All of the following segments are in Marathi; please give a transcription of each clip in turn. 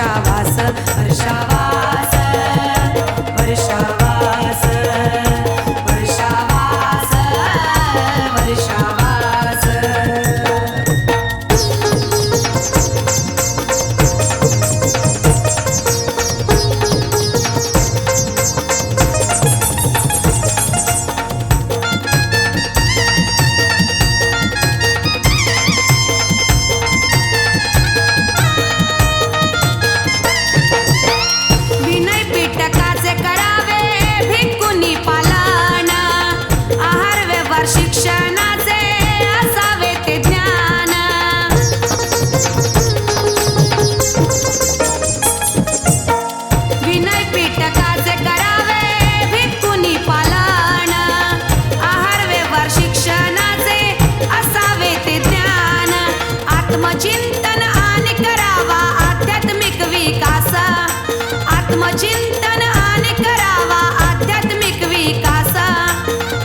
वर्षावास वर्षावास वर्षावास वर्षावास वर्षावास। विनय पिटकाचे करावे भिक्खुनी पालन, आहार व्यवहार शिक्षणाचे असावे ते ज्ञान। विनय पिटकाचे करावे भिक्खुनी पालन, आहार व्यवहार शिक्षणाचे असावे ते ज्ञान। आत्मचिंतन आणि करावा आध्यात्मिक विकास, आत्मचिंतन आणि करावा आध्यात्मिक विकास।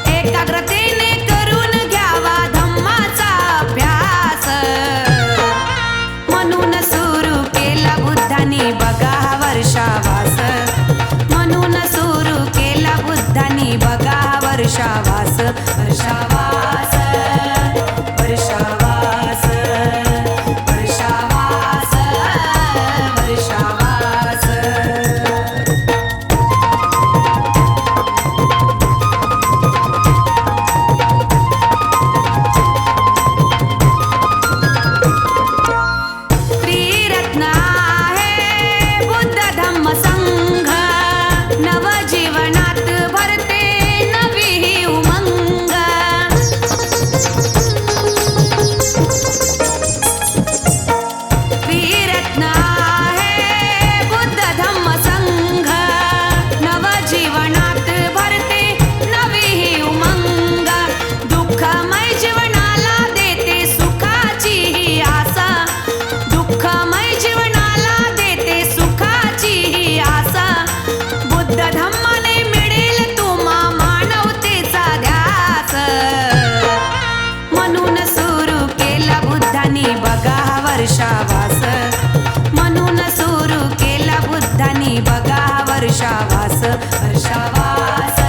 एकाग्रतेने करून घ्यावा धम्माचा अभ्यास, म्हणून सुरू केला बुद्धांनी बघा वर्षावास, म्हणून सुरू केला बुद्धांनी बघा वर्षावास वर्षावास वर्षावास वर्षावास वर्षावास। त्रिरत्न आहे बुद्ध धम्म संघ, नवजीवनात भरते नवी ही उमंग। त्रिरत्न आहे बुद्ध धम्म संघ, नवजीवनात भरते नवी ही उमंग। दुःखमय जीवनाला देते सुखाची ही आशा, दुःखमय जीवनाला देते सुखाची ही आशा। बुद्ध धम्माने मिळेल तुम्हा मानवतेचा ध्यास, म्हणून सुरू केला बुद्धांनी बघा वर्षावास, म्हणून सुरू केला बुद्धांनी बघा वर्षावास वर्षावास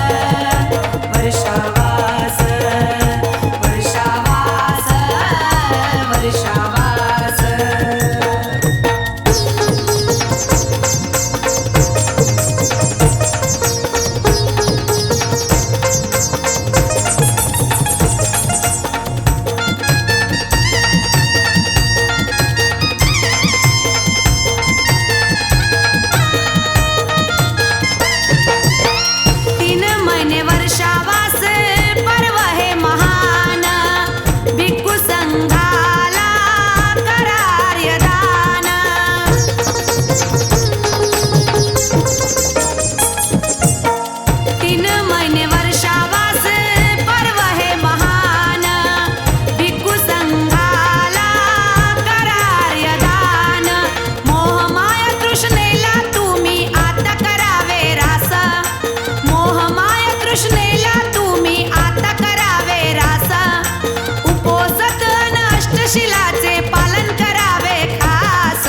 वर्षावास वर्षावास वर्षावास। तीन महिने वर्षावास पर्व हे महान, भिक्खू संघाला करार्य दान। तीन महिने वर्षावास पर्व हे महान, भिक्खू संघाला करार्य दान। मोहमाया तृष्णेला तुम्ही आता करावे रास, मोहमाया तृष्णेला तुम्ही आता करावे रास। उपोषित अन अष्टशिलाचे पालन करावे खास,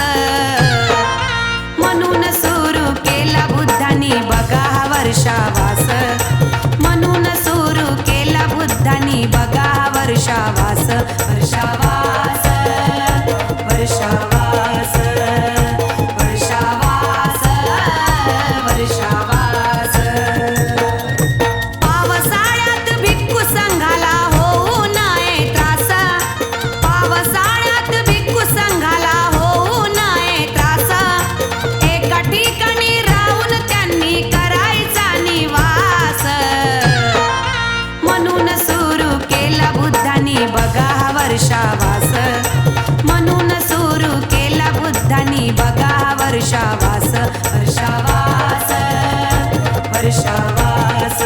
म्हणून सुरू केला बुद्धांनी बघा वर्षावास, म्हणून सुरू केला बुद्धांनी बघा वर्षावास वर्षावास वर्षावास वर्षावास वर्षावास। पावसाळ्यात भिक्खू संघाला होऊ नये त्रास, पावसाळ्यात भिक्खू संघाला होऊ नये त्रास। एका ठिकाणी राहून त्यांनी करायचा निवास, म्हणून सुरू केला बुद्धांनी बघा वर्षावास, म्हणून सुरू केला बुद्धांनी बघा वर्षावास वर्षावास वर्षावास।